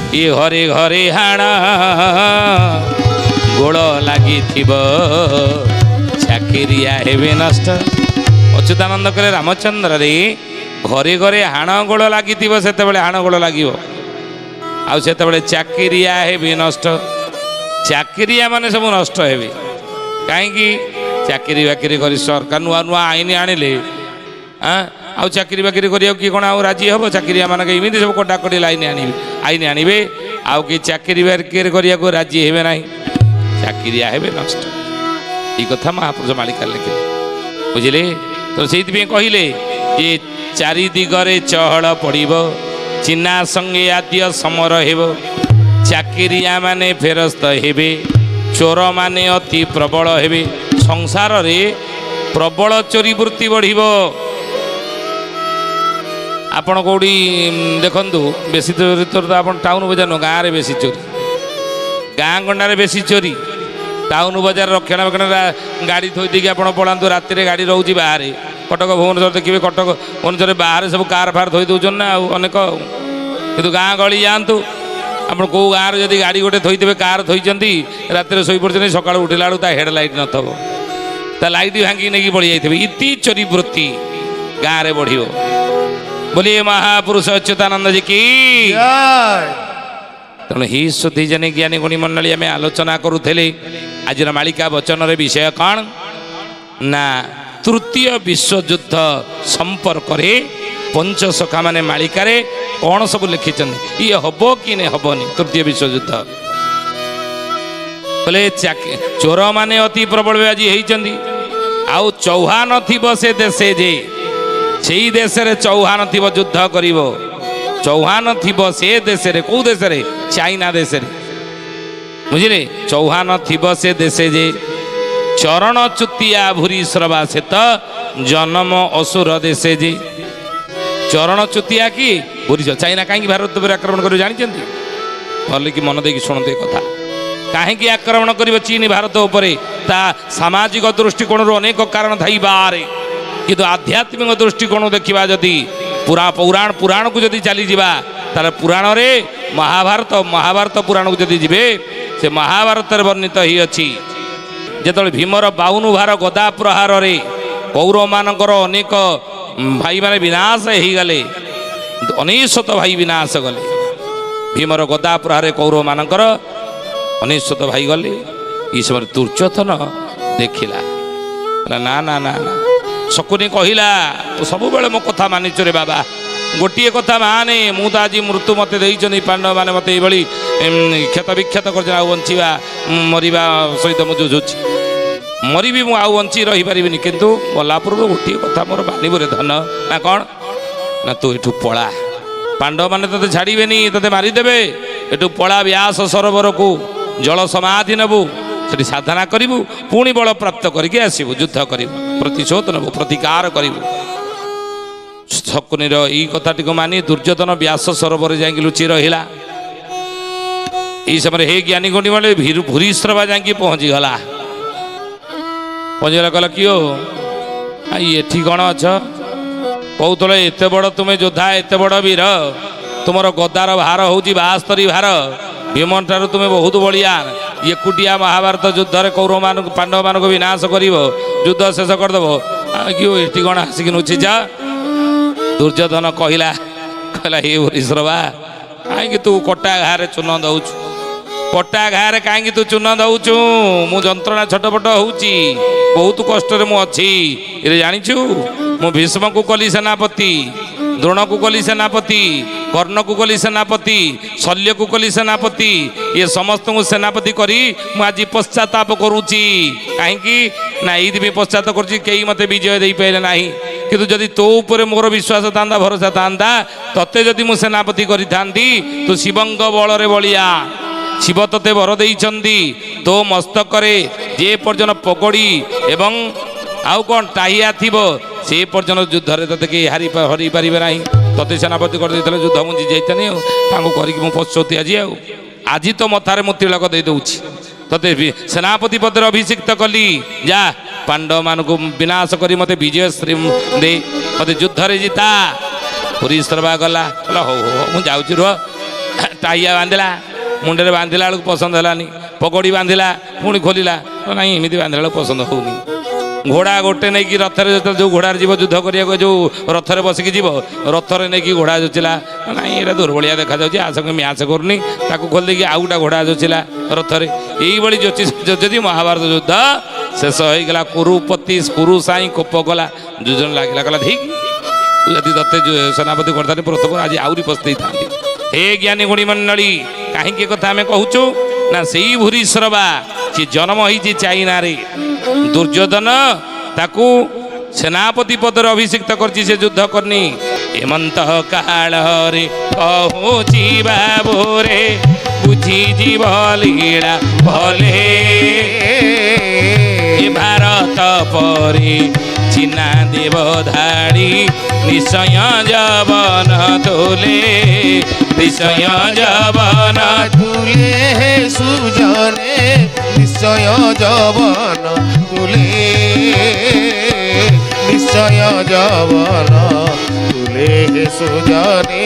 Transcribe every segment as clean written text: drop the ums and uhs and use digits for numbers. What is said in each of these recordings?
ଏ ଘରେ ଘରେ ହାଣ ଗୋଳ ଲାଗିଥିବ ଚାକିରିଆ ହେବେ ନଷ୍ଟ। ଅଚ୍ୟୁତାନନ୍ଦ କହିଲେ ରାମଚନ୍ଦ୍ରରେ ଘରେ ଘରେ ହାଣ ଗୋଳ ଲାଗିଥିବ, ସେତେବେଳେ ହାଣ ଗୋଳ ଲାଗିବ, ଆଉ ସେତେବେଳେ ଚାକିରିଆ ହେବେ ନଷ୍ଟ। ଚାକିରିଆ ମାନେ ସବୁ ନଷ୍ଟ ହେବେ। କାହିଁକି? ଚାକିରି ବାକିରି କରି ସରକାର ନୂଆ ନୂଆ ଆଇନ ଆଣିଲେ, ଆଉ ଚାକିରି ବାକିରି କରିବାକୁ କିଏ କ'ଣ ଆଉ ରାଜି ହେବ? ଚାକିରିଆ ମାନଙ୍କ ଏମିତି ସବୁ କଟାକଟି ଆଇନ ଆଣିବେ, ଆଉ କି ଚାକିରି ବାକିରି କରିବାକୁ ରାଜି ହେବେ ନାହିଁ, ଚାକିରିଆ ହେବେ ନଷ୍ଟ। ଏଇ କଥା ମହାପୁରୁଷ ମାଳିକା ଲେଖିଲେ, ବୁଝିଲେ? ତ ସେଇଥିପାଇଁ କହିଲେ ଯେ ଚାରି ଦିଗରେ ଚହଳ ପଡ଼ିବ, ଚିହ୍ନା ସଙ୍ଗେ ଆଦ୍ୟ ସମର ହେବ, ଚାକିରିଆ ମାନେ ଫେରସ୍ତ ହେବେ, ଚୋର ମାନେ ଅତି ପ୍ରବଳ ହେବେ। ସଂସାରରେ ପ୍ରବଳ ଚୋରି ବୃତ୍ତି ବଢ଼ିବ। ଆପଣ କେଉଁଠି ଦେଖନ୍ତୁ ବେଶୀ ଚୋରି ତ ଆପଣ ଟାଉନ ବଜାର ନୁହଁ, ଗାଁରେ ବେଶୀ ଚୋରି, ଗାଁ ଗଣ୍ଡାରେ ବେଶୀ ଚୋରି। ଟାଉନ ବଜାର ରକ୍ଷଣାବେକ୍ଷଣ ଗାଡ଼ି ଥୋଇ ଦେଇକି ଆପଣ ପଳାନ୍ତୁ, ରାତିରେ ଗାଡ଼ି ରହୁଛି ବାହାରେ। କଟକ ଭୁବନେଶ୍ୱର ଦେଖିବେ, କଟକ ଭୁବନେଶ୍ୱରରେ ବାହାରେ ସବୁ କାର୍ ଫାର୍ ଥୋଇ ଦେଉଛନ୍ତି ନା, ଆଉ ଅନେକ। କିନ୍ତୁ ଗାଁ ଗହଳି ଯାଆନ୍ତୁ, ଆପଣ କେଉଁ ଗାଁରେ ଯଦି ଗାଡ଼ି ଗୋଟେ ଥୋଇଥିବେ, କାର୍ ଥୋଇଛନ୍ତି, ରାତିରେ ଶୋଇପଡ଼ିଛନ୍ତି, ସକାଳୁ ଉଠିଲା ବେଳକୁ ତା ହେଡ଼ ଲାଇଟ୍ ନଥିବ, ତା ଲାଇଟ୍ ଭାଙ୍ଗିକି ନେଇକି ପଳେଇ ଯାଇଥିବେ। ଇତି ଚୋରି ବୃତ୍ତି ଗାଁରେ ବଢ଼ିବ। ବୋଲିଏ ମହାପୁରୁଷ ଅଚ୍ୟୁତାନନ୍ଦ ଜି କି। ତେଣୁ ହି ସୁଧି ଜନେ ଜ୍ଞାନୀ ଗୁଣୀ ମଣ୍ଡଳୀ ଆମେ ଆଲୋଚନା କରୁଥିଲେ। ଆଜିର ମାଳିକା ବଚନର ବିଷୟ କ'ଣ ନା ତୃତୀୟ ବିଶ୍ୱଯୁଦ୍ଧ ସମ୍ପର୍କରେ ପଞ୍ଚସଖା ମାନେ ମାଳିକାରେ କ'ଣ ସବୁ ଲେଖିଛନ୍ତି, ଇଏ ହବ କି ହବନି ତୃତୀୟ ବିଶ୍ୱଯୁଦ୍ଧ। ବୋଲେ ଚୋର ମାନେ ଅତି ପ୍ରବଳ ଆଜି ହେଇଛନ୍ତି, ଆଉ ଚୌହାନ ଥିବ ସେ ଦେଶେ, ଯେ ସେଇ ଦେଶରେ ଚୌହାନ ଥିବ ଯୁଦ୍ଧ କରିବ, ଚୌହାନ ଥିବ ସେ ଦେଶରେ। କୋଉ ଦେଶରେ? ଚାଇନା ଦେଶରେ, ବୁଝିଲେ? ଚୌହାନ ଥିବ ସେ ଦେଶେ, ଯେ ଚରଣ ଚୁତିଆ ଭୁରି ଶ୍ରବା ସେତ ଜନମ ଅସୁର ଦେଶେ, ଯେ ଚରଣ ଚୁତିଆ କି ଭୁରି। ଚାଇନା କାହିଁକି ଭାରତ ଉପରେ ଆକ୍ରମଣ କରିବ ଜାଣିଛନ୍ତି? ଭଲ କି ମନ ଦେଇକି ଶୁଣନ୍ତୁ ଏ କଥା। କାହିଁକି ଆକ୍ରମଣ କରିବ ଚୀନ ଭାରତ ଉପରେ? ତା ସାମାଜିକ ଦୃଷ୍ଟିକୋଣରୁ ଅନେକ କାରଣ ଥାଇପାରେ, କିନ୍ତୁ ଆଧ୍ୟାତ୍ମିକ ଦୃଷ୍ଟିକୋଣ ଦେଖିବା ଯଦି ପୁରାଣକୁ ଯଦି ଚାଲିଯିବା, ତାହେଲେ ପୁରାଣରେ ମହାଭାରତ ପୁରାଣକୁ ଯଦି ଯିବେ, ସେ ମହାଭାରତରେ ବର୍ଣ୍ଣିତ ହେଇଅଛି ଯେତେବେଳେ ଭୀମର 52 ଭାର ଗଦା ପ୍ରହାରରେ କୌରବମାନଙ୍କର ଅନେକ ଭାଇମାନେ ବିନାଶ ହେଇଗଲେ, 99 ଭାଇ ବିନାଶ ଗଲେ। ଭୀମର ଗଦା ପ୍ରହାରରେ କୌରବମାନଙ୍କର 99 ଭାଇ ଗଲେ। ଏଇ ସମୟରେ ଦୁର୍ଯ୍ୟୋଧନ ଦେଖିଲା, ନା ନା ନା ନା, ଶକୁନି କହିଲା, ସବୁବେଳେ ମୋ କଥା ମାନିଛୁ ରେ ବାବା, ଗୋଟିଏ କଥା ମାନେ, ମୁଁ ତ ଆଜି ମୃତ୍ୟୁ ମୋତେ ଦେଇଛନ୍ତି, ପାଣ୍ଡବମାନେ ମୋତେ ଏଇଭଳି କ୍ଷତ ବିକ୍ଷତ କରିଛନ୍ତି, ଆଉ ବଞ୍ଚିବା ମରିବା ସହିତ ମୁଁ ଯୁଝୁଛି, ମରିବି ମୁଁ, ଆଉ ବଞ୍ଚି ରହିପାରିବିନି, କିନ୍ତୁ ଗଲା ପୂର୍ବରୁ ଗୋଟିଏ କଥା ମୋର ମାନିବୁରେ ଧନ। ନା କ'ଣ? ନା ତୁ ଏଠୁ ପଳା, ପାଣ୍ଡବମାନେ ତୋତେ ଛାଡ଼ିବେନି, ତୋତେ ମାରିଦେବେ, ଏଠୁ ପଳା ବ୍ୟାସ ସରୋବରକୁ, ଜଳ ସମାଧି ନେବୁ, ସେଠି ସାଧନା କରିବୁ, ପୁଣି ବଳ ପ୍ରାପ୍ତ କରିକି ଆସିବୁ, ଯୁଦ୍ଧ କରିବୁ, ପ୍ରତିଶୋଧ ନେବୁ, ପ୍ରତିକାର କରିବୁ। ଶକୁନିର ଏଇ କଥାଟିକୁ ମାନି ଦୁର୍ଯ୍ୟୋଧନ ବ୍ୟାସ ସରୋବରରେ ଯାଇକି ଲୁଚି ରହିଲା। ଏଇ ସମୟରେ ହେ ଜ୍ଞାନୀ ଗୁଣୀ ମାନେ ଭୂରିଶ୍ରବା ଯାଇକି ପହଞ୍ଚିଗଲା। କହିଲା କିଓ ଏଠି କ'ଣ ଅଛ? କହୁଥିଲ ଏତେ ବଡ଼ ତୁମେ ଯୋଦ୍ଧା, ଏତେ ବଡ଼ ବୀର, ତୁମର ଗଦାର ଭାର ହେଉଛି 72 ଭାର, ଭୀମଠାରୁ ତୁମେ ବହୁତ ବଳିଆ, ଏକୁଟିଆ ମହାଭାରତ ଯୁଦ୍ଧରେ କୌରବମାନଙ୍କୁ ପାଣ୍ଡବମାନଙ୍କୁ ବିନାଶ କରିବ, ଯୁଦ୍ଧ ଶେଷ କରିଦେବ, କିଓ ଏଠି କ'ଣ ଆସିକି ନୁଚିଛ? ଦୁର୍ଯ୍ୟୋଧନ କହିଲା ହେ ଭୂରିଶ୍ରବା, କାହିଁକି ତୁ କଟା ଘାରେ ଚୂନ ଦଉଛୁ? କଟା ଘାରେ କାହିଁକି ତୁ ଚୂନ ଦଉଛୁ? ମୁଁ ଯନ୍ତ୍ରଣା ଛଟପଟ ହଉଛି, ବହୁତ କଷ୍ଟରେ ମୁଁ ଅଛି। ଏ ଜାଣିଛୁ, ମୁଁ ଭୀଷ୍ମକୁ କଲି ସେନାପତି, ଦ୍ରୋଣକୁ କଲି ସେନାପତି, କର୍ଣ୍ଣକୁ କଲି ସେନାପତି, ଶଲ୍ୟକୁ କଲି ସେନାପତି, ଏ ସମସ୍ତଙ୍କୁ ସେନାପତି କରି ମୁଁ ଆଜି ପଶ୍ଚାତାପ କରୁଛି। କାହିଁକି ନା ଏଇଥିପାଇଁ ପଶ୍ଚାତାପ କରୁଛି, କେହି ମୋତେ ବିଜୟ ଦେଇପାରିଲେ ନାହିଁ। କିନ୍ତୁ ଯଦି ତୋ ଉପରେ ମୋର ବିଶ୍ୱାସ ଥାନ୍ତା, ଭରସା ଥାନ୍ତା, ତତେ ଯଦି ମୁଁ ସେନାପତି କରିଥାନ୍ତି, ତୁ ଶିବଙ୍କ ବଳରେ ବଳିଆ, ଶିବ ତତେ ବର ଦେଇଛନ୍ତି, ତୋ ମସ୍ତକରେ ଯେ ପର୍ଯ୍ୟନ୍ତ ପଗଡ଼ି ଏବଂ ଆଉ କ'ଣ ଟାହିଆ ଥିବ, ସେ ପର୍ଯ୍ୟନ୍ତ ଯୁଦ୍ଧରେ ତତେ କେହି ହରେଇ ପାରିବେ ନାହିଁ। ତତେ ସେନାପତି କରିଦେଇଥିଲେ, ଯୁଦ୍ଧ ମୁଁ ଜିତେଇଥାନି, ଆଉ ତାଙ୍କୁ କରିକି ମୁଁ ପଛଉତି ଆଜି ତ ମଥାରେ ମୁଁ ତିଳକ ଦେଇଦେଉଛି, ତତେ ସେନାପତି ପଦରେ ଅଭିଷିକ୍ତ କଲି, ଯା ପାଣ୍ଡବମାନଙ୍କୁ ବିନାଶ କରି ମୋତେ ବିଜୟ ଶ୍ରୀ ଦେ, ମୋତେ ଯୁଦ୍ଧରେ ଜିତା। ଭୂରିଶ୍ରବା ଗଲା, ହଉ ହଉ ମୁଁ ଯାଉଛି, ରୁହ, ଟାଇଆ ବାନ୍ଧିଲା, ମୁଣ୍ଡରେ ବାନ୍ଧିଲା ବେଳକୁ ପସନ୍ଦ ହେଲାନି, ପଗଡ଼ି ବାନ୍ଧିଲା ପୁଣି ଖୋଲିଲା, ନାଇଁ ଏମିତି ବାନ୍ଧିଲା ବେଳକୁ ପସନ୍ଦ ହେଉନି। ଘୋଡ଼ା ଗୋଟେ ନେଇକି ରଥରେ ଯେତେବେଳେ ଯେଉଁ ଘୋଡ଼ାରେ ଯିବ ଯୁଦ୍ଧ କରିବାକୁ, ଯେଉଁ ରଥରେ ବସିକି ଯିବ, ରଥରେ ନେଇକି ଘୋଡ଼ା ଯୋଚିଲା, ନାଇଁ ଏଇଟା ଦୁର୍ବଳିଆ ଦେଖାଯାଉଛି, ଆ ସଙ୍ଗେ ମ୍ୟାଚ୍ କରୁନି, ତାକୁ ଖୋଲି ଦେଇକି ଆଉ ଗୋଟେ ଘୋଡ଼ା ଯୋଚିଲା ରଥରେ। ଏଇଭଳି ଯୋଚି ମହାଭାରତ ଯୁଦ୍ଧ ଶେଷ ହେଇଗଲା। କୁରୁପତି କୁରୁ ସାଇଁ କୋପ କଲା, ଦୁର୍ଜନ ଲାଗିଲା, କହିଲା ଠିକ୍ ଯଦି ତତେ ସେନାପତି କରିଥାନ୍ତି ପ୍ରଥମ ଆଜି ଆହୁରି ପସ୍ତେଇଥାନ୍ତି। ହେ ଜ୍ଞାନୀ ଗୁଣୀ ମଣ୍ଡଳୀ, କାହିଁକି କଥା ଆମେ କହୁଛୁ ନା ସେଇ ଭୂରିଶ୍ରବା ସେ ଜନ୍ମ ହେଇଛି ଚାଇନାରେ। ଦୁର୍ଯ୍ୟୋଧନ ତାକୁ ସେନାପତି ପଦରେ ଅଭିଷିକ୍ତ କରିଛି, ସେ ଯୁଦ୍ଧ କରିନି। ଏମନ୍ତ କାଳରେ କହୁଛି ବାବୁରେ ବୁଝିଯିବ ଲୀଳା ଭଲେ, ଭାରତ ପରେ ଚିହ୍ନା ଦେବ ଧାଡ଼ି ନିଶ୍ଚୟ ଯବନ ତୁଲେ, ନିଶ୍ଚୟ ଯବନ তুলে হে সুজনে নিশ্চয় যবন তুলে, নিশ্চয় যবন তুলে হে সুজনে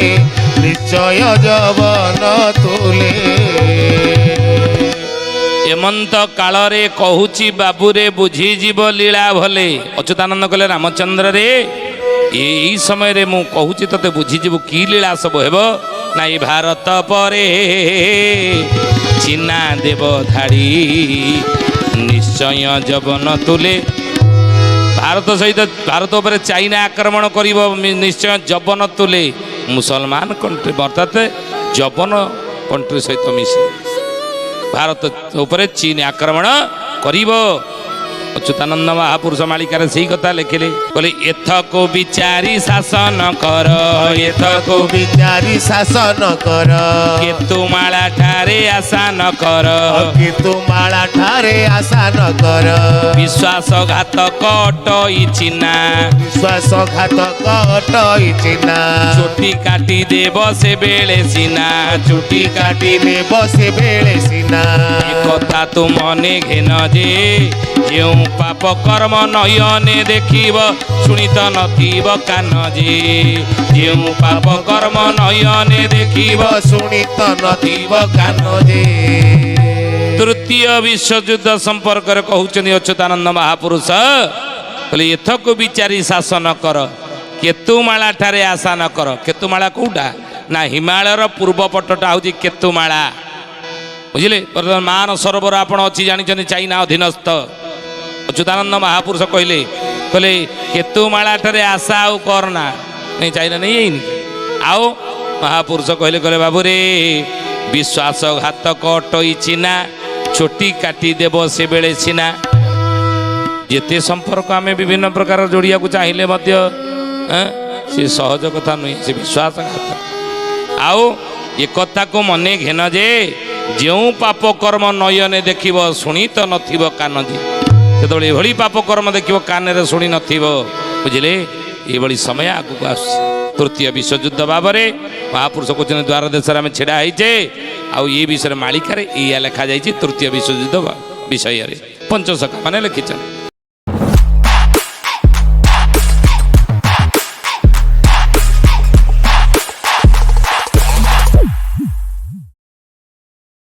নিশ্চয় যবন তুলে। ଏମନ୍ତ କାଳରେ କହୁଛି ବାବୁରେ ବୁଝିଯିବ ଲୀଳା ଭଲେ। ଅଚ୍ୟୁତାନନ୍ଦ କହିଲେ ରାମଚନ୍ଦ୍ରରେ ଏଇ ସମୟରେ ମୁଁ କହୁଛି ତତେ ବୁଝିଯିବୁ କି ଲୀଳା ସବୁ ହେବ ନା ଏ ଭାରତ ପରେ ଚିହ୍ନା ଦେବ ଧାଡ଼ି ନିଶ୍ଚୟ ଯବନ ତୁଲେ। ଭାରତ ସହିତ ଭାରତ ଉପରେ ଚାଇନା ଆକ୍ରମଣ କରିବ, ନିଶ୍ଚୟ ଯବନ ତୁଲେ। ମୁସଲମାନ କଣ୍ଟ୍ରି ଅର୍ଥାତ୍ ଯବନ କଣ୍ଟ୍ରି ସହିତ ମିଶି ଭାରତ ଉପରେ ଚୀନ ଆକ୍ରମଣ କରିବ। ଅଚ୍ୟୁତାନନ୍ଦ ମହାପୁରୁଷ ମାଳିକାରେ ସେଇ କଥା ଲେଖିଲେ, କହିଲେ ଏଥକୁ ବିଚାରି ଶାସନ କର, ଏଥକୁ ବିଚାରି ଶାସନ କର, କେତୁମାଳା ଠାରେ ଆଶା ନ କର, କେତୁମାଳା ଠାରେ ଆଶା ନ କର। ବିଶ୍ୱାସଘାତକ ଅଟଇ ଚିହ୍ନା, ବିଶ୍ୱାସଘାତକ ଅଟଇ ଚିହ୍ନା, ଚୁଟି କାଟି ଦେବ ସେ ବେଳେ ସିନା, ଚୁଟି କାଟି ନେବ ସେ ବେଳେ ସିନା। ଏ କଥା ତୁ ମନେ ଘେନ ଯେ ଯେଉଁ ପାପ କର୍ମ ନୟନେ ଦେଖିବ ଶୁଣିତ ନଥିବ କାନ ଯେ, ଯେଉଁ ପାପ କର୍ମ ନୟନେ ଦେଖିବ ଶୁଣିତ ନଥିବ କାନ ଯେ। ତୃତୀୟ ବିଶ୍ୱଯୁଦ୍ଧ ସମ୍ପର୍କରେ କହୁଛନ୍ତି ଅଚ୍ୟୁତାନନ୍ଦ ମହାପୁରୁଷ, କହିଲେ ଏଥକୁ ବିଚାରି ଶାସନ କର, କେତୁମାଳା ଠାରେ ଆଶା ନ କର। କେତୁମାଳା କୋଉଟା ନା ହିମାଳୟର ପୂର୍ବ ପଟଟା ହେଉଛି କେତୁମାଳା, ବୁଝିଲେ। ବର୍ତ୍ତମାନ ମାନ ସରୋବର ଆପଣ ଅଛି ଜାଣିଛନ୍ତି, ଚାଇନା ଅଧୀନସ୍ଥ। ଅଚ୍ୟୁତାନନ୍ଦ ମହାପୁରୁଷ କହିଲେ କେତୁମାଳା ଠାରେ ଆଶା ଆଉ କରନା, ନାଇଁ ଚାଇନା ନେଇ ଯାଇନି। ଆଉ ମହାପୁରୁଷ କହିଲେ ବାବୁରେ ବିଶ୍ୱାସଘାତକ ଅଟଇ ଚିହ୍ନା, ଚୋଟି କାଟି ଦେବ ସେବେଳେ ସିନା। ଯେତେ ସମ୍ପର୍କ ଆମେ ବିଭିନ୍ନ ପ୍ରକାର ଯୋଡ଼ିବାକୁ ଚାହିଁଲେ ମଧ୍ୟ ସେ ସହଜ କଥା ନୁହେଁ, ସେ ବିଶ୍ୱାସଘାତକ। ଆଉ ଏକଥାକୁ ମନେ ଘେନ ଯେ ଯେଉଁ ପାପ କର୍ମ ନୟନେ ଦେଖିବ ଶୁଣି ତ ନଥିବ କାନ ଯେ। ଯେତେବେଳେ ଏଭଳି ପାପ କର୍ମ ଦେଖିବ କାନରେ ଶୁଣି ନଥିବ, ବୁଝିଲେ, ଏଭଳି ସମୟ ଆଗକୁ ଆସୁଛି। ତୃତୀୟ ବିଶ୍ୱଯୁଦ୍ଧ ଭାବରେ ମହାପୁରୁଷ କହୁଛନ୍ତି ଦ୍ୱାର ଦେଶରେ ଆମେ ଛିଡ଼ା ହେଇଛେ। ଆଉ ଏ ବିଷୟରେ ମାଳିକାରେ ଏଇଆ ଲେଖାଯାଇଛି ତୃତୀୟ ବିଶ୍ୱଯୁଦ୍ଧ ବିଷୟରେ ପଞ୍ଚସଖା ମାନେ ଲେଖିଛନ୍ତି।